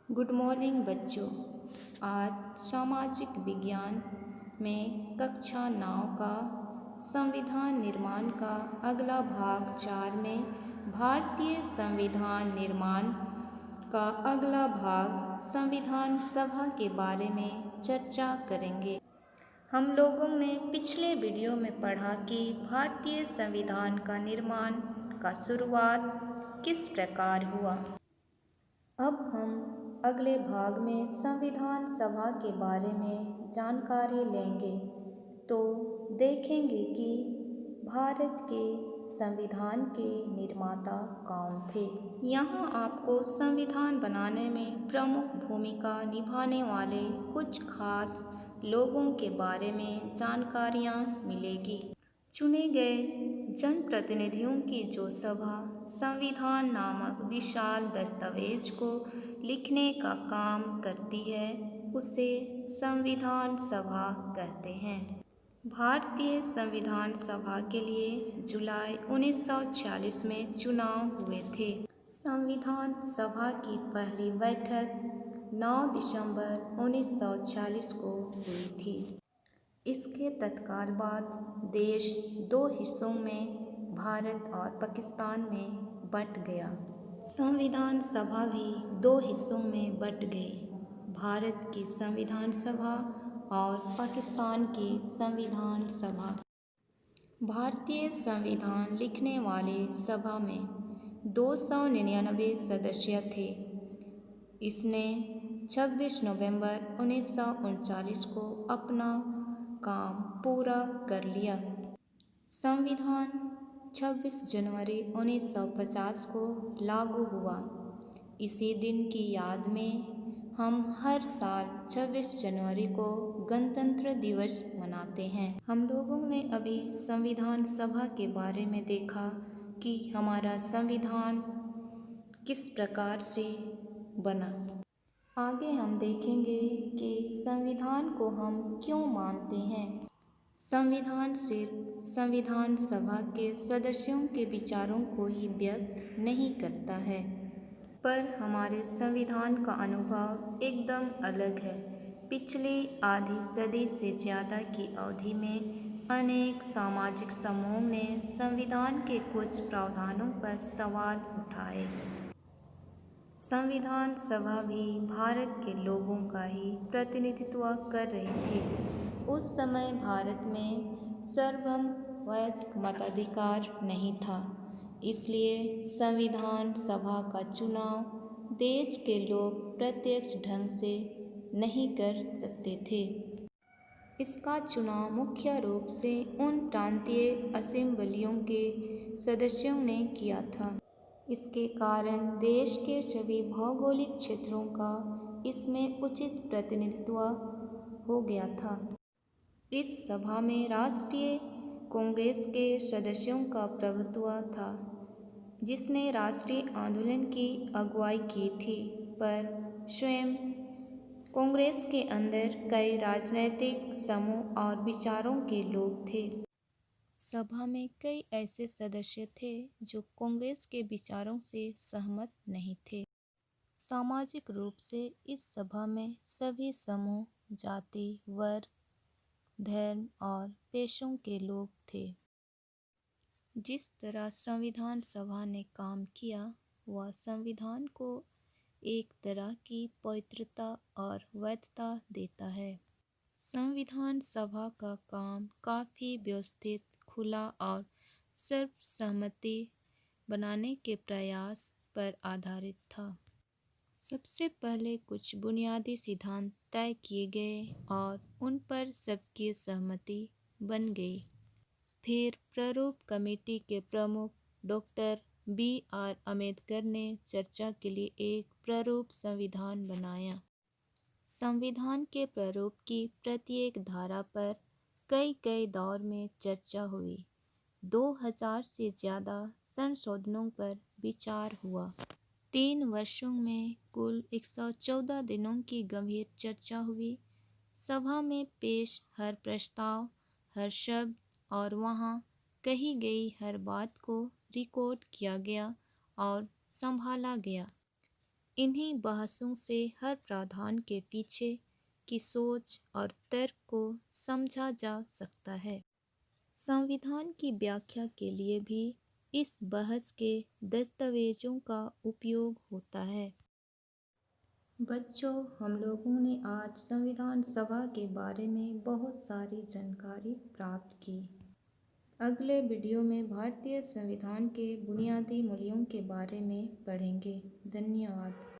Good morning बच्चों। आज सामाजिक विज्ञान में कक्षा 9 का संविधान निर्माण का अगला भाग 4 में भारतीय संविधान निर्माण का अगला भाग संविधान सभा के बारे में चर्चा करेंगे। हम लोगों ने पिछले वीडियो में पढ़ा कि भारतीय संविधान का निर्माण का शुरुआत किस प्रकार हुआ। अब हम अगले भाग में संविधान सभा के बारे में जानकारी लेंगे तो देखेंगे कि भारत के संविधान के निर्माता कौन थे। यहाँ आपको संविधान बनाने में प्रमुख भूमिका निभाने वाले कुछ खास लोगों के बारे में जानकारियाँ मिलेगी। चुने गए जनप्रतिनिधियों की जो सभा संविधान नामक विशाल दस्तावेज को लिखने का काम करती है उसे संविधान सभा कहते हैं। भारतीय संविधान सभा के लिए जुलाई 1946 में चुनाव हुए थे। संविधान सभा की पहली बैठक 9 दिसंबर 1946 को हुई थी। इसके तत्काल बाद देश दो हिस्सों में भारत और पाकिस्तान में बंट गया। संविधान सभा भी दो हिस्सों में बंट गई, भारत की संविधान सभा और पाकिस्तान की संविधान सभा। भारतीय संविधान लिखने वाले सभा में 299 सदस्य थे। इसने 26 नवंबर 1939 को अपना काम पूरा कर लिया। संविधान 26 जनवरी 1950 को लागू हुआ। इसी दिन की याद में हम हर साल 26 जनवरी को गणतंत्र दिवस मनाते हैं। हम लोगों ने अभी संविधान सभा के बारे में देखा कि हमारा संविधान किस प्रकार से बना। आगे हम देखेंगे कि संविधान को हम क्यों मानते हैं। संविधान सिर्फ संविधान सभा के सदस्यों के विचारों को ही व्यक्त नहीं करता है, पर हमारे संविधान का अनुभव एकदम अलग है। पिछली आधी सदी से ज़्यादा की अवधि में अनेक सामाजिक समूहों ने संविधान के कुछ प्रावधानों पर सवाल उठाए। संविधान सभा भी भारत के लोगों का ही प्रतिनिधित्व कर रही थी। उस समय भारत में सार्वभौम वयस्क मताधिकार नहीं था, इसलिए संविधान सभा का चुनाव देश के लोग प्रत्यक्ष ढंग से नहीं कर सकते थे। इसका चुनाव मुख्य रूप से उन प्रांतीय असेंबलियों के सदस्यों ने किया था। इसके कारण देश के सभी भौगोलिक क्षेत्रों का इसमें उचित प्रतिनिधित्व हो गया था। इस सभा में राष्ट्रीय कांग्रेस के सदस्यों का प्रभुत्व था, जिसने राष्ट्रीय आंदोलन की अगुवाई की थी, पर स्वयं कांग्रेस के अंदर कई राजनैतिक समूह और विचारों के लोग थे। सभा में कई ऐसे सदस्य थे जो कांग्रेस के विचारों से सहमत नहीं थे। सामाजिक रूप से इस सभा में सभी समूह, जाति, वर्ग, धर्म और पेशों के लोग थे। जिस तरह संविधान सभा ने काम किया वह संविधान को एक तरह की पवित्रता और वैधता देता है। संविधान सभा का काम काफ़ी व्यवस्थित, खुला और सर्वसम्मति बनाने के प्रयास पर आधारित था। सबसे पहले कुछ बुनियादी सिद्धांत तय किए गए और उन पर सबकी सहमति बन गई। फिर प्रारूप कमेटी के प्रमुख डॉक्टर B.R. अम्बेडकर ने चर्चा के लिए एक प्रारूप संविधान बनाया। संविधान के प्रारूप की प्रत्येक धारा पर कई दौर में चर्चा हुई। 2000 से ज़्यादा संशोधनों पर विचार हुआ। 3 वर्षों में कुल 114 दिनों की गंभीर चर्चा हुई। सभा में पेश हर प्रस्ताव, हर शब्द और वहाँ कही गई हर बात को रिकॉर्ड किया गया और संभाला गया। इन्हीं बहसों से हर प्रावधान के पीछे की सोच और तर्क को समझा जा सकता है। संविधान की व्याख्या के लिए भी इस बहस के दस्तावेजों का उपयोग होता है। बच्चों, हम लोगों ने आज संविधान सभा के बारे में बहुत सारी जानकारी प्राप्त की। अगले वीडियो में भारतीय संविधान के बुनियादी मूल्यों के बारे में पढ़ेंगे। धन्यवाद।